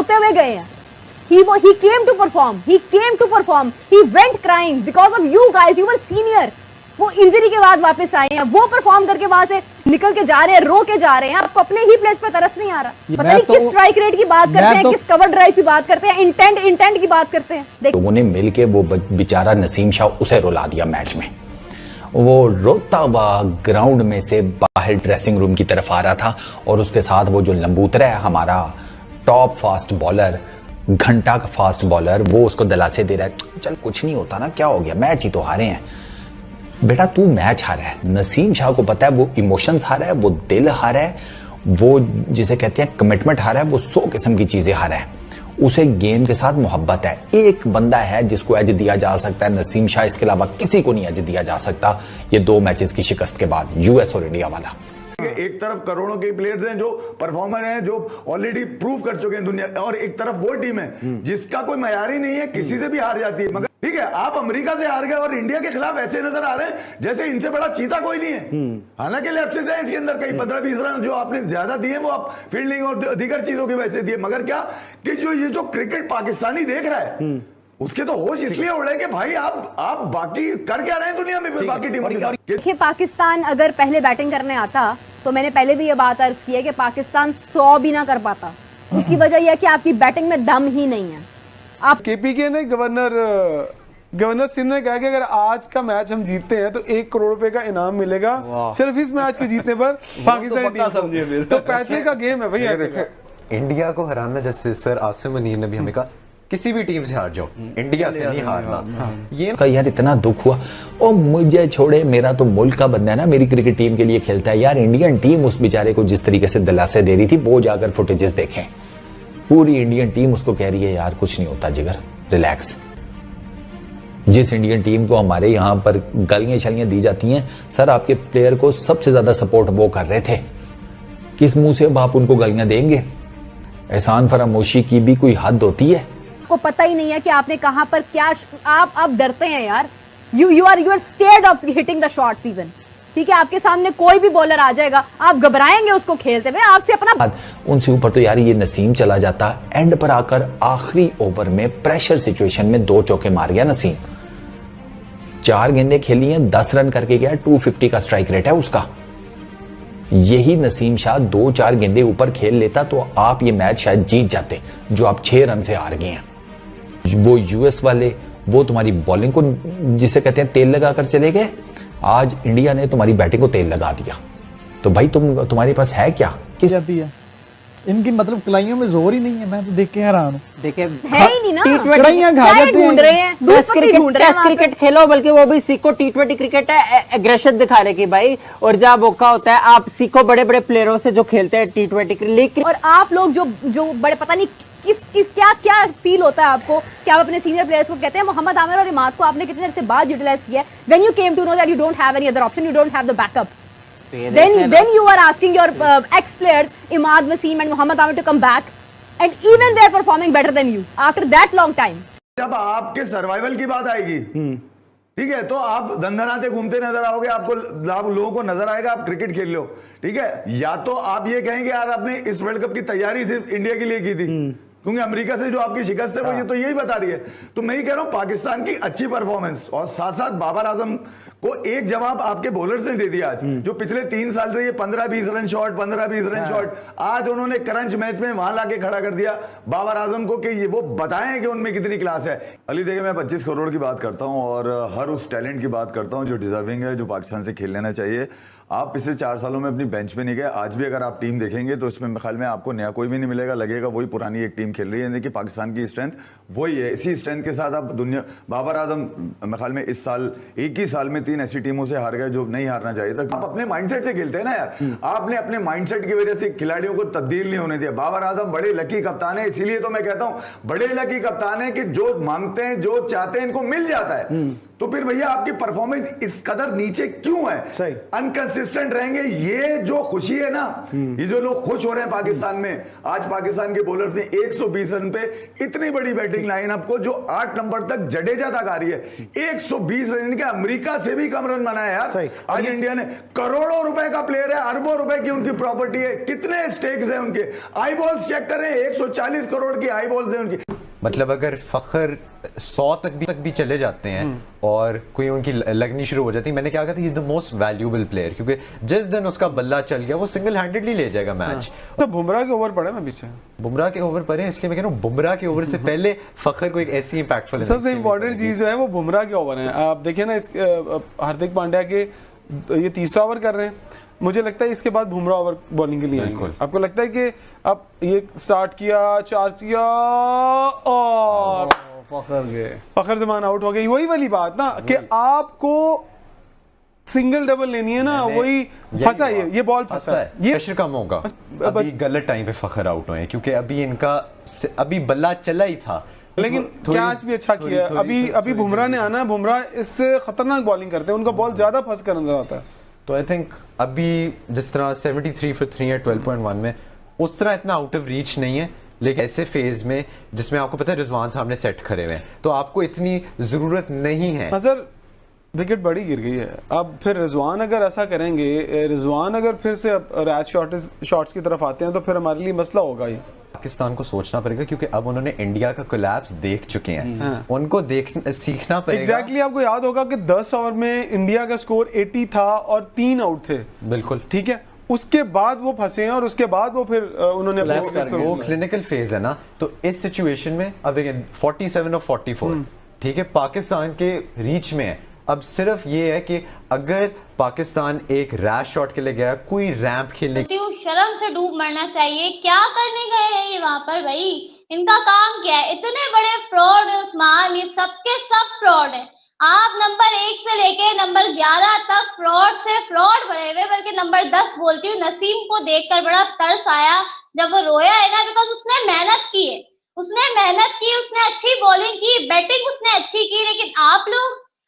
रोते हुए गए हैं। He came to perform. He went crying because of you guys. You were senior. वो इंजरी के बाद वापस आए हैं, वो परफॉर्म करके वहां से निकल के जा रहे हैं, रो के जा रहे हैं। आपको अपने ही प्लेस पे तरस नहीं आ रहा? पता नहीं किस स्ट्राइक रेट की बात करते हैं, किस कवर ड्राइव की बात करते हैं, इंटेंट की बात करते हैं। लोगों ने मिलके वो बेचारा नसीम शाह उसे रुला दिया मैच में। वो रोता हुआ ग्राउंड में से बाहर ड्रेसिंग रूम की तरफ आ रहा था और उसके साथ वो जो लंबूतरा है हमारा टॉप फास्ट बॉलर, घंटा का फास्ट बॉलर, वो उसको दिलासे दे रहा है, चल कुछ नहीं होता ना, क्या हो गया, मैच ही तो हारे हैं। बेटा तू मैच हारा है, नसीम शाह को पता है वो इमोशंस हारा है, वो दिल हारा है, वो जिसे कहते हैं कमिटमेंट हारा है, वो 100 किस्म की चीजें हारा है। उसे गेम के साथ मोहब्बत है। एक बंदा है जिसको एज दिया जा सकता है, नसीम शाह, इसके अलावा किसी को नहीं एज दिया जा सकता ये 2 मैचेस की शिकस्त के बाद, यूएस और इंडिया वाला। एक तरफ करोड़ों के प्लेयर्स हैं जो परफॉर्मर हैं, जो ऑलरेडी प्रूव कर चुके हैं दुनिया, और एक तरफ वो टीम है जिसका कोई मयार ही नहीं है, किसी से भी हार जाती है। मगर ठीक है, आप अमेरिका से हार गए और इंडिया के खिलाफ ऐसे नजर आ रहे हैं जैसे इनसे बड़ा चीता कोई नहीं है। हालांकि लैप्सेस हैं इसके अंदर, कई 15-20 रन जो आपने ज्यादा दिए वो आप फील्डिंग और दीगर चीजों की वजह से दिए। मगर क्या कि जो क्रिकेट पाकिस्तानी देख रहा है उसके तो होश इसलिए उड़ रहे कि भाई आप बाकी कर क्या रहे हैं दुनिया में बाकी टीमों के साथ। देखिए, पाकिस्तान अगर पहले बैटिंग करने आता तो मैंने पहले भी ये बात अर्ज की है कि पाकिस्तान 100 भी ना कर पाता। उसकी वजह यह है कि आपकी बैटिंग में दम ही नहीं है। आप केपीके ने गवर्नर सिंह ने कहा कि अगर आज का मैच हम जीतते हैं तो 1 करोड़ रुपए का इनाम मिलेगा सिर्फ इस मैच के जीतने पर पाकिस्तानी टीम। तो पैसे का गेम है भैया। इंडिया को हराना, जैसे सर आसिम मुनीर ने भी हमें कहा, किसी भी टीम से हार जाओ, इंडिया से नहीं हारना। ये यार इतना दुख हुआ, ओ मुझे छोड़े, मेरा तो मुल्क का बंदा है ना, मेरी क्रिकेट टीम के लिए खेलता है यार। इंडियन टीम उस बेचारे को जिस तरीके से दिलासे दे रही थी, वो जाकर फुटेजेस देखें, पूरी इंडियन टीम उसको कह रही है यार कुछ नहीं होता जिगर, रिलैक्स। जिस इंडियन टीम को हमारे यहाँ पर गालियां छलियां दी जाती हैं, सर आपके प्लेयर को सबसे ज्यादा सपोर्ट वो कर रहे थे, किस मुंह से अब आप उनको गालियां देंगे? एहसान फरामोशी की भी कोई हद होती है। को पता ही नहीं है कि आपने कहां पर क्या, आप डरते हैं यार। You are scared of hitting the shots even. ठीक है, आपके सामने कोई भी बॉलर आ जाएगा, आप घबराएंगे उसको खेलते हुए, आपसे अपना। उनसे ऊपर तो यार ये नसीम चला जाता, एंड पर आकर आखिरी ओवर में प्रेशर सिचुएशन में 2 चौके मार गया नसीम। 4 गेंदें खेली हैं, 10 रन करके गया, 250 का स्ट्राइक रेट है उसका। यही नसीम शाह 2-4 गेंदे ऊपर खेल लेता तो आप ये मैच शायद जीत जाते, जो आप 6 रन से हार गए हैं। वो यूएस वाले, वो तुम्हारी बॉलिंग को जिसे कहते हैं तेल लगाकर चले गए, आज इंडिया ने तुम्हारी बैटिंग को तेल लगा दिया। तो भाई तुम्हारे पास है क्या? किस जाती है इनकी, मतलब कलाइयों में जोर ही नहीं है। मैं तो देख के हैरान हूँ। देखिए है ही नहीं ना, कलाइयां खा जाते ढूंढ रहे हैं, टेस्ट क्रिकेट खेलो, बल्कि वो भी सीखो। T20 क्रिकेट है एग्रेशन दिखाने की भाई, और जहाँ मौका होता है आप सीखो बड़े बड़े प्लेयरों से जो खेलते हैं T20। लेकिन और आप लोग जो बड़े पता नहीं क्या फील होता है आपको कि आप अपने सीनियर प्लेयर्स को कहते हैं। मोहम्मद आमिर और इमाद को आपने कितने देर से बाद यूटिलाइज किया, when you came to know that you don't have any other option, you don't have the backup, then you are asking your ex players Imad Wasim and Mohammad Amir to come back, and even they are performing better than you after that long time. जब आपके survival की बात आएगी, ठीक है, तो आप धंधनाते घूमते नजर आओगे, आपको लोगों को नजर आएगा आप क्रिकेट खेल लो। ठीक है, या तो आप ये कहेंगे यार आपने इस वर्ल्ड कप की तैयारी सिर्फ इंडिया के लिए की थी, क्योंकि अमेरिका से जो आपकी शिकस्त है वो ये तो यही बता रही है। तो मैं ही कह रहा हूं पाकिस्तान की अच्छी परफॉर्मेंस, और साथ साथ बाबर आजम को एक जवाब आपके बॉलर्स ने दे दिया आज, जो पिछले 3 साल से ये 15-20 रन शॉट, 15-20 रन शॉट, आज उन्होंने करंच मैच में वहां लाके खड़ा कर दिया बाबर आजम को कि ये वो बताएं कि उनमें कितनी क्लास है। अली देखिए, मैं 25 करोड़ की बात करता हूं और हर उस टैलेंट की बात करता हूं जो डिजर्विंग है, जो पाकिस्तान से खेल लेना चाहिए। आप पिछले 4 सालों में अपनी बेंच पे नहीं गए, आज भी अगर आप टीम देखेंगे तो इसमें ख्याल में आपको नया कोई भी नहीं मिलेगा, लगेगा वही पुरानी एक टीम खेल रही है। देखिए पाकिस्तान की स्ट्रेंथ वही है, इसी स्ट्रेंथ के साथ आप दुनिया, बाबर आजम मेरे ख्याल में इस साल एक ही साल में 3 ऐसी टीमों से हार गए जो नहीं हारना चाहिए था। आप अपने माइंडसेट से खेलते हैं ना यार, आपने अपने माइंडसेट की वजह से खिलाड़ियों को तब्दील नहीं होने दिया। बाबर आजम बड़े लकी कप्तान है, इसीलिए तो मैं कहता हूं बड़े लकी कप्तान है कि जो मांगते हैं, जो चाहते हैं, इनको मिल जाता है। तो फिर भैया आपकी परफॉर्मेंस इस कदर नीचे क्यों है? सही अनकंसिस्टेंट रहेंगे, ये जो खुशी है ना, ये जो लोग खुश हो रहे हैं पाकिस्तान में, आज पाकिस्तान के बॉलर्स ने 120 रन पे इतनी बड़ी बैटिंग लाइनअप को जो 8 नंबर तक जडेजा तक आ रही है, 120 रन के अमेरिका से भी भी कम रन बनाए यार। सही। आज इंडिया ने करोड़ों रुपए का प्लेयर है, अरबों रुपए की उनकी प्रॉपर्टी है, कितने स्टेक्स है उनके। आई बॉल्स चेक कर रहे हैं, 140 करोड़ की आई बॉल्स है उनकी। मतलब अगर फखर 100 तक भी चले जाते हैं और कोई उनकी लगनी शुरू हो जाती है, मैंने क्या कहा था, he is the most valuable player, क्योंकि जिस दिन उसका बल्ला चल गया वो सिंगल हैंडेडली ले जाएगा मैच। तो बुमराह के ओवर पड़े ना पीछे, बुमराह के ओवर पड़े, इसलिए मैं कह रहा हूँ बुमराह के ओवर से पहले फखर को एक ऐसी इंपैक्टफुल सबसे इंपॉर्टेंट चीज जो है वो बुमराह के ओवर है। आप देखिए ना, हार्दिक पांड्या के ये तीसरा ओवर कर रहे हैं, मुझे लगता है इसके बाद बुमराह ओवर बॉलिंग के लिए आएंगे। आपको लगता है कि अब ये स्टार्ट किया, चार्ज किया और फखर जमान आउट हो गई। वही वाली बात ना कि आपको सिंगल डबल लेनी है ना, वही फंसा ये बॉल फंसा है, ये प्रेशर कम होगा। अभी गलत टाइम पे फखर आउट हुए क्योंकि अभी इनका अभी बल्ला चला ही था, लेकिन कैच भी अच्छा किया। अभी बुमराह ने आना, बुमराह इससे खतरनाक बॉलिंग करते हैं, उनका बॉल ज्यादा फंस कर नजर आता है। तो आई थिंक अभी जिस तरह 73 for 3 है 12.1 में, उस तरह इतना आउट ऑफ रीच नहीं है, लेकिन ऐसे फेज में जिसमें आपको पता है रिजवान सामने सेट खड़े हुए हैं, तो आपको इतनी जरूरत नहीं है। सर विकेट बड़ी गिर गई है, अब फिर रिजवान अगर ऐसा करेंगे, रिजवान अगर फिर से रैश शॉट्स की तरफ आते हैं तो फिर हमारे लिए मसला होगा। ये पाकिस्तान को सोचना पड़ेगा क्योंकि अब उन्होंने इंडिया का कोलैप्स देख चुके हैं, उनको सीखना पड़ेगा। एग्जैक्टली आपको याद होगा कि 10 ओवर में इंडिया का स्कोर 80 था और 3 आउट थे। बिल्कुल ठीक है, उसके बाद वो फंसे हैं और उसके बाद वो फिर उन्होंने वो क्लिनिकल फेज है ना। तो इस सिचुएशन में अब देखिए 47 और 44, ठीक है, पाकिस्तान के रीच में है। अब सिर्फ ये है कि अगर पाकिस्तान एक रैश शॉट के लिए गया, कोई रैंप खेलने, शर्म से डूब मरना चाहिए। क्या करने गए हैं ये वहां पर भाई? इनका काम क्या है? इतने बड़े फ्रॉड है उस्मान, ये सबके सब फ्रॉड है। आप नंबर 1 से लेके नंबर 11 तक फ्रॉड से फ्रॉड भरे हुए, बल्कि नंबर 10 बोलती हूँ। नसीम को देखकर बड़ा तरस आया जब वो रोया है ना, बिकॉज उसने मेहनत की है, उसने अच्छी बॉलिंग की, बैटिंग उसने अच्छी की, लेकिन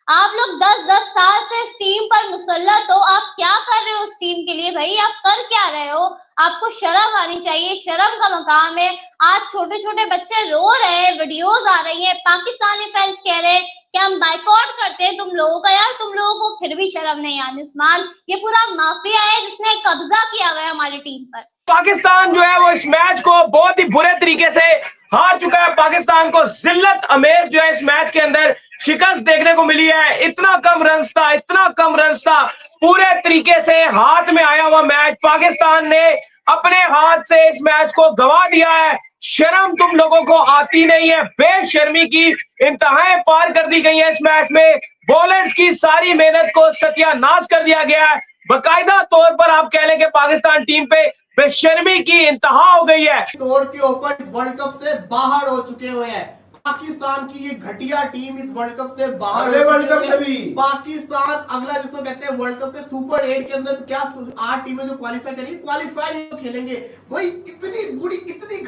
आप लोग 10-10 साल से इस टीम पर मुसल्लत हो। आप क्या कर रहे हो उस टीम के लिए भाई? आप कर क्या रहे हो? आपको शर्म आनी चाहिए, शर्म का मकाम है। आज छोटे छोटे बच्चे रो रहे हैं, वीडियोस आ रही हैं, पाकिस्तानी फैंस कह रहे हैं कि हम बाइकआउट करते हैं तुम लोगों का। यार तुम लोगों को फिर भी शर्म नहीं आनी उस्मान। ये पूरा माफिया है जिसने कब्जा किया हुआ है हमारी टीम पर। पाकिस्तान जो है वो इस मैच को बहुत ही बुरे तरीके से हार चुका है। पाकिस्तान को जिल्लत अमेज जो है इस मैच के अंदर शिकस्त देखने को मिली है। इतना कम रन्स था, पूरे तरीके से हाथ में आया हुआ मैच पाकिस्तान ने अपने हाथ से इस मैच को गंवा दिया है। शर्म तुम लोगों को आती नहीं है, बेशर्मी की इंतहाएं पार कर दी गई है इस मैच में। बॉलर्स की सारी मेहनत को सत्यानाश कर दिया गया है। बाकायदा तौर पर आप कह लें कि पाकिस्तान टीम पे बेशर्मी की इंतहा हो गई है। तौर के ऊपर इस वर्ल्ड कप से बाहर हो चुके हुए हैं। पाकिस्तान की ये घटिया टीम इस वर्ल्ड कप से बाहर, अगले वर्ल्ड कप से भी पाकिस्तान अगला जिसको कहते हैं वर्ल्ड कप के सुपर 8 के अंदर क्या 8 टीमें जो क्वालिफाई करेंगी, क्वालिफाई खेलेंगे। भाई इतनी बुरी, इतनी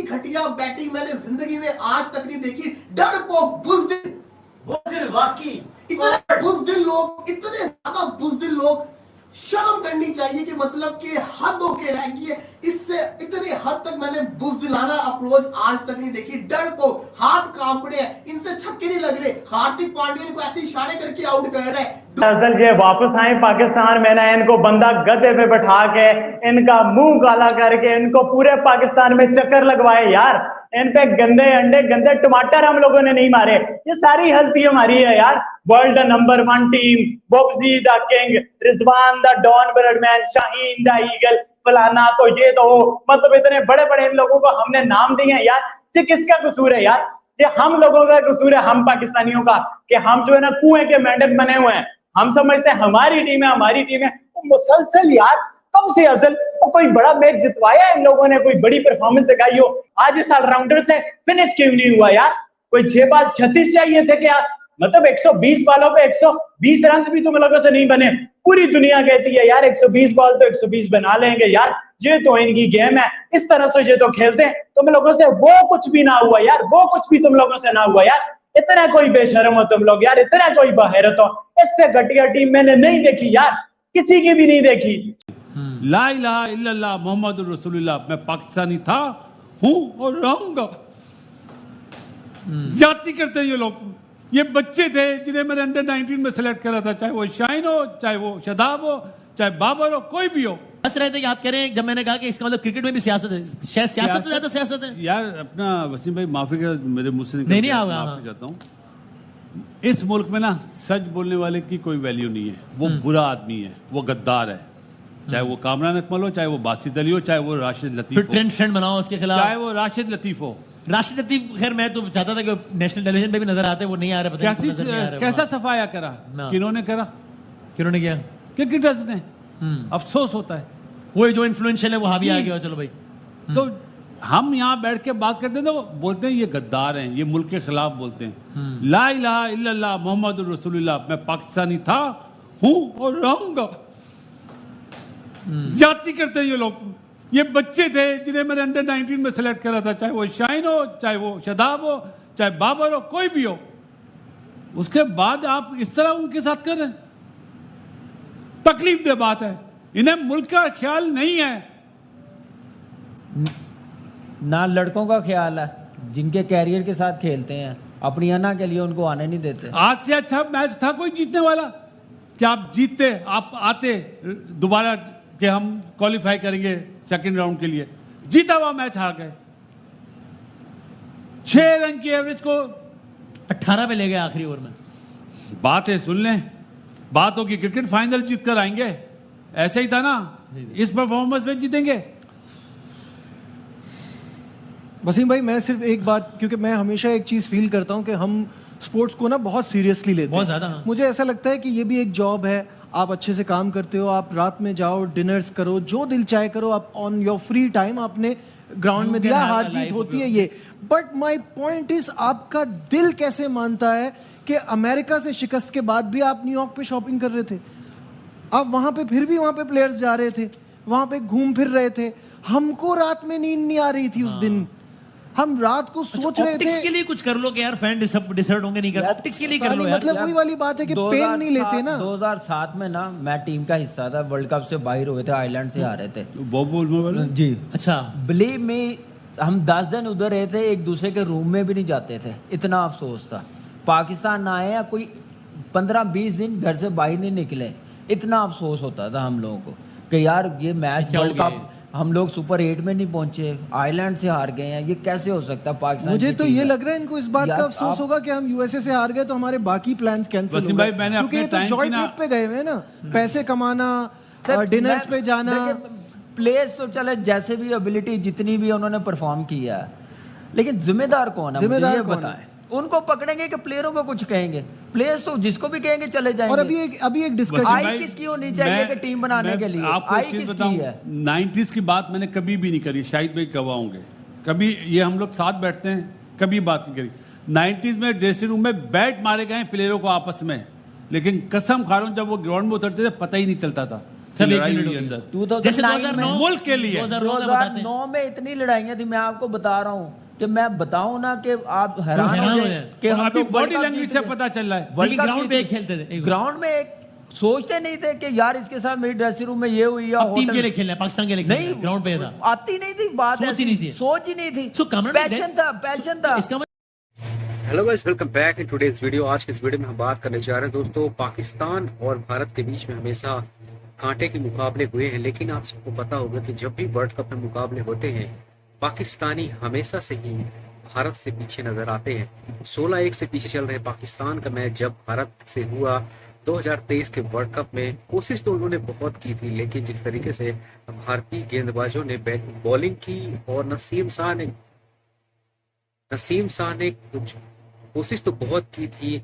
घटिया बैटिंग मैंने जिंदगी में आज तक नहीं देखी। डरपोक बुज़दिल वाकई इतने बुज़दिल लोग, इतने ज्यादा बुज़दिल लोग, शर्म करनी चाहिए कि मतलब कि हद होके रह गई है। इससे इतनी हद तक मैंने बुज़दिलाना अप्रोच आज तक नहीं देखी। डर को हाथ कांप रहे हैं, इनसे छक्के नहीं लग रहे। हार्दिक पांड्या को ऐसे इशारे करके आउट कर रहे हैं। असल ये वापस आए पाकिस्तान में ना, इनको बंदा गद्दे पे बैठा के इनका मुंह काला करके इनको पूरे पाकिस्तान में चक्कर लगवाए यार। इन पे गंदे अंडे गंदे टमाटर हम लोगों ने नहीं मारे, ये सारी हस्ती हमारी है यार। World number 1 team, Bobji the king, Rizwan the Don Bradman, Shaheen the eagle, फलाना तो ये तो हो, मतलब इतने बड़े बड़े इन लोगों को हमने नाम दिए हैं यार। ये किसका कसूर है यार? ये हम लोगों का कसूर है, हम पाकिस्तानियों का, कि हम जो है ना कुएं के मेंढक बने हुए हैं। हम समझते हैं हमारी टीम है, तो मुसलसल यार कब से असल तो कोई बड़ा मैच जितवाया इन लोगों ने, कोई बड़ी परफॉर्मेंस दिखाई हो। आज इस ऑलराउंडर से फिनिश क्यों नहीं हुआ यार? कोई 6 बाल 36 चाहिए थे क्या? मतलब 120 बालों पे 120 रन भी तुम लोगों से नहीं बने। पूरी दुनिया कहती है यार 120 बॉल तो 120 बना लेंगे यार, ये तो इनकी गेम है, इस तरह से ये तो खेलते हैं। तुम लोगों से वो कुछ भी ना हुआ यार, वो कुछ भी तुम लोगों से ना हुआ यार। इतना कोई बेशरम हो तुम लोग यार, इतना कोई बहेरत हो। इससे घटिया टीम मैंने नहीं देखी यार, किसी की भी नहीं देखी। ला इलाहा इल्लल्लाह मोहम्मद रसूलुल्लाह, मैं पाकिस्तानी था, हूं और रहूंगा। जाति करते हैं ये लोग, ये बच्चे थे जिन्हें मैंने अंडर 19 में सिलेक्ट करा था, चाहे वो शाहीन हो, चाहे वो शदाब हो, चाहे बाबर हो, कोई भी हो। हंस रहे थे कि आप कह रहे हैं, जब मैंने कहा कि इसका मतलब क्रिकेट में भी सियासत है, शायद सियासत से ज्यादा सियासत है। यार अपना वसीम भाई माफी का मेरे मुंह से नहीं होगा, माफी चाहता हूँ। इस मुल्क में ना सच बोलने वाले की कोई वैल्यू नहीं है। वो बुरा आदमी है, वो गद्दार है, चाहे वो कामरान अकमल हो, चाहे वो बासित अली हो, चाहे वो राशिद लतीफ हो, ट्रेंड बनाओ उसके खिलाफ, चाहे वो राशिद लतीफ हो। राशिद लतीफ खैर मैं तो चाहता था कि नेशनल टेलीविजन पे भी नजर आते, वो नहीं आ रहे, कैसा सफाया करा, किन्होंने करा, किन्होंने किया, क्रिकेटर्स ने। अफसोस होता है, वो जो इन्फ्लुएंशियल है वो हावी आ गया। चलो भाई, तो हम यहाँ बैठ के बात करते हैं तो बोलते हैं ये गद्दार हैं, ये मुल्क के खिलाफ बोलते हैं। ला इलाहा इल्लल्लाह मोहम्मद रसूलुल्लाह, मैं पाकिस्तानी था, हूं और रहूंगा। जाति करते हैं ये लोग। ये बच्चे थे जिन्हें मैंने अंडर 19 में सिलेक्ट करा था, चाहे वो शाहीन हो, चाहे वो शदाब हो, चाहे बाबर हो, कोई भी हो। उसके बाद आप इस तरह उनके साथ कर रहे हैं, तकलीफ दे बात है। इन्हें मुल्क का ख्याल नहीं है, ना लड़कों का ख्याल है जिनके कैरियर के साथ खेलते हैं, अपनी अना के लिए उनको आने नहीं देते। आज से अच्छा मैच था कोई जीतने वाला? क्या आप जीतते, आप आते दोबारा कि हम क्वालिफाई करेंगे सेकंड राउंड के लिए? जीता हुआ मैच हार गए। 6 रन की एवरेज को 18 पे ले गए आखिरी ओवर में। बात है, सुन लें, बात होगी क्रिकेट फाइनल जीत कर आएंगे, ऐसे ही था ना, इस परफॉर्मेंस में जीतेंगे। वसीम भाई मैं सिर्फ एक बात, क्योंकि मैं हमेशा एक चीज फील करता हूं कि हम स्पोर्ट्स को ना बहुत सीरियसली लेते हैं, बहुत ज्यादा। मुझे ऐसा लगता है कि ये भी एक जॉब है, आप अच्छे से काम करते हो, आप रात में जाओ, डिनर्स करो, जो दिल चाहे करो, आप ऑन योर फ्री टाइम आपने ग्राउंड में दिया, हार जीत होती है ये। बट माय पॉइंट इज, आपका दिल कैसे मानता है कि अमेरिका से शिकस्त के बाद भी आप न्यूयॉर्क पे शॉपिंग कर रहे थे, आप वहां पे फिर भी वहां पे प्लेयर्स जा रहे थे, वहां पे घूम फिर रहे थे, हमको रात में नींद नहीं आ रही थी उस दिन, हम रात को सोच रहे थे। ऑप्टिक्स के लिए कुछ कर लो कि यार फैन डिसर्ट होंगे, नहीं कर, ऑप्टिक्स के लिए कर लो यार। मतलब वही वाली बात है कि पेन नहीं लेते ना। 2007 में ना मैं टीम का हिस्सा था, वर्ल्ड कप से बाहर हुए थे, आयरलैंड से आ रहे थे जी। अच्छा, बिलीव में हम 10 दिन उधर रहे थे, एक दूसरे के रूम में भी नहीं जाते थे, इतना अफसोस था। पाकिस्तान आए या कोई 15-20 दिन घर से बाहर नहीं निकले, इतना अफसोस होता था हम लोगों को कि यार ये मैच वर्ल्ड कप हम लोग सुपर 8 में नहीं पहुंचे, आयरलैंड से हार गए हैं, ये कैसे हो सकता है पाकिस्तान? मुझे तो ये लग रहा है इनको इस बात का अफसोस होगा कि हम यूएसए से हार गए तो हमारे बाकी प्लान्स कैंसिल हो गए, क्योंकि ये तो जॉइंट ट्रिप पे गए हुए ना, पैसे कमाना, डिनर्स पे जाना। प्लेयर्स तो चले जैसे भी एबिलिटी जितनी भी उन्होंने परफॉर्म किया है, लेकिन जिम्मेदार कौन है? जिम्मेदार बताएं। उनको पकड़ेंगे कि प्लेयरों को कुछ कहेंगे? प्लेयर्स तो जिसको भी कहेंगे चले जाएंगे। और अभी एक डिस्कशन आई किसकी होनी चाहिए कि टीम बनाने के लिए? आपको एक चीज बताऊं, 90s की बात मैंने कभी भी नहीं करी, शाहिद भाई गवाह होंगे, कभी ये हम लोग साथ बैठते हैं, कभी बात नहीं करी। 90s में ड्रेसिंग रूम में बैट मारे गए प्लेयरों को आपस में, लेकिन कसम खा रहा हूं जब वो ग्राउंड में उतरते थे पता ही नहीं चलता था लड़ाई हुई अंदर। 2009 मुल्क के लिए 2009 में इतनी लड़ाइयां थी, मैं आपको बता रहा हूँ कि मैं बताऊं ना कि आप हैरान हो जाए कि हम अभी बॉडी लैंग्वेज से पता चल रहा है। ग्राउंड पे खेलते थे, ग्राउंड में एक सोचते नहीं थे कि यार इसके साथ मेरी ड्रेसिंग रूम में ये हुई या टीम के लिए खेलना है, पाकिस्तान के लिए नहीं, ग्राउंड पे था, आती नहीं थी बात, सोच ही नहीं थी, सोच ही नहीं थी, पैशन था। Hello guys, welcome back in today's video. आज के इस वीडियो में हम बात करने जा रहे हैं दोस्तों, पाकिस्तान और भारत के बीच में हमेशा कांटे के मुकाबले हुए हैं, लेकिन आप सबको पता होगा कि जब भी वर्ल्ड कप में मुकाबले होते हैं पाकिस्तानी हमेशा से ही भारत से पीछे नजर आते हैं। 16-1 से पीछे चल रहे पाकिस्तान का मैच जब भारत से हुआ 2023 के वर्ल्ड कप में, कोशिश तो उन्होंने बहुत की थी, लेकिन जिस तरीके से भारतीय गेंदबाजों ने बॉलिंग की और नसीम शाह ने कुछ कोशिश तो बहुत की थी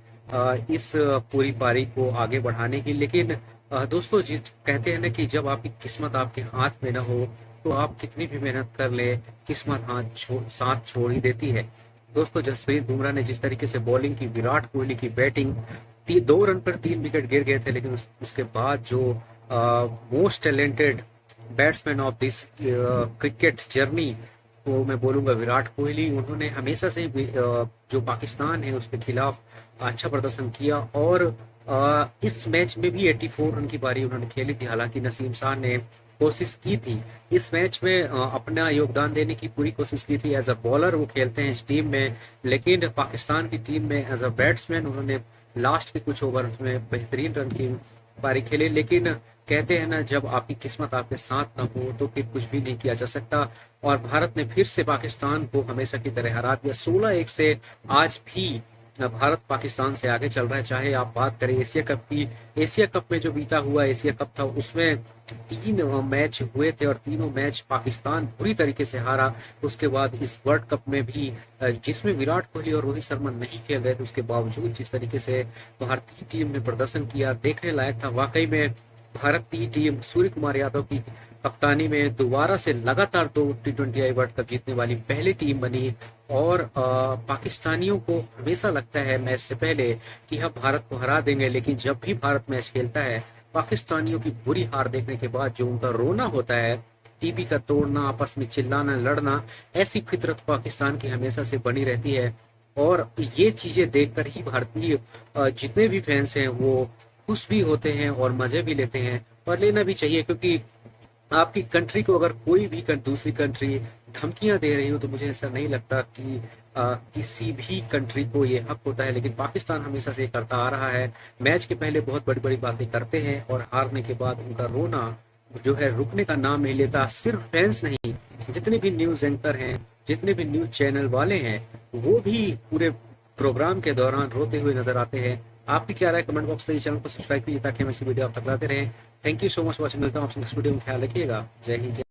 इस पूरी पारी को आगे बढ़ाने की, लेकिन दोस्तों कहते हैं ना कि जब आपकी किस्मत आपके हाथ में ना हो तो आप कितनी भी मेहनत कर ले, किस्मत साथ छोड़ ही देती है। दोस्तों जसप्रीत बुमराह ने जिस तरीके से बॉलिंग की, विराट कोहली की बैटिंग, 2 रन पर 3 विकेट गिर गए थे, लेकिन उसके बाद जो most talented batsman of this cricket journey, वो मैं बोलूंगा विराट कोहली, उन्होंने हमेशा से जो पाकिस्तान है उसके खिलाफ अच्छा प्रदर्शन किया और इस मैच में भी 84 रन की पारी उन्होंने खेली थी। हालांकि नसीम शाह ने कोशिश की थी इस मैच में, अपना योगदान देने की पूरी कोशिश की थी। एज अ बॉलर वो खेलते हैं इस टीम में, लेकिन पाकिस्तान की टीम में एज अ बैट्समैन उन्होंने लास्ट के कुछ ओवर में बेहतरीन रन की पारी खेली। लेकिन कहते हैं ना, जब आपकी किस्मत आपके साथ ना हो तो फिर कुछ भी नहीं किया जा सकता। और भारत ने फिर से पाकिस्तान को हमेशा की तरह हरा दिया 16-1 से। आज भी भारत पाकिस्तान से आगे चल रहा है। चाहे आप बात करें एशिया कप की, एशिया कप में जो बीता हुआ एशिया कप था उसमें 3 मैच हुए थे और तीनों मैच पाकिस्तान बुरी तरीके से हारा। उसके बाद इस वर्ल्ड कप में भी जिसमें विराट कोहली और रोहित शर्मा नहीं खेल रहे थे, उसके बावजूद जिस तरीके से भारतीय टीम ने प्रदर्शन किया देखने लायक था। वाकई में भारतीय टीम सूर्य कुमार यादव की कप्तानी में दोबारा से लगातार 2 T20I वर्ल्ड कप जीतने वाली पहली टीम बनी। और पाकिस्तानियों को हमेशा लगता है मैच से पहले कि हम भारत को हरा देंगे, लेकिन जब भी भारत मैच खेलता है पाकिस्तानियों की बुरी हार देखने के बाद जो उनका रोना होता है, टीवी का तोड़ना, आपस में चिल्लाना, लड़ना, ऐसी फितरत पाकिस्तान की हमेशा से बनी रहती है। और ये चीजें देखकर ही भारतीय जितने भी फैंस हैं वो खुश भी होते हैं और मजे भी लेते हैं, और लेना भी चाहिए। क्योंकि आपकी कंट्री को अगर कोई भी दूसरी कंट्री धमकियां दे रही हो तो मुझे ऐसा नहीं लगता कि किसी भी कंट्री को ये हक होता है। लेकिन पाकिस्तान हमेशा से करता आ रहा है। मैच के पहले बहुत बड़ी बड़ी बातें करते हैं और हारने के बाद उनका रोना जो है रुकने का नाम नहीं लेता। सिर्फ फैंस नहीं, जितने भी न्यूज एंकर हैं, जितने भी न्यूज चैनल वाले हैं, वो भी पूरे प्रोग्राम के दौरान रोते हुए नजर आते हैं। आपकी क्या राय कमेंट बॉक्स में, चैनल को सब्सक्राइब कीजिए ताकि हम ऐसी वीडियो आप तक लाते रहें। Thank you so much watching. मिलता हूँ आपसे नेक्स्ट वीडियो में, ख्याल रखिएगा। जय हिंद।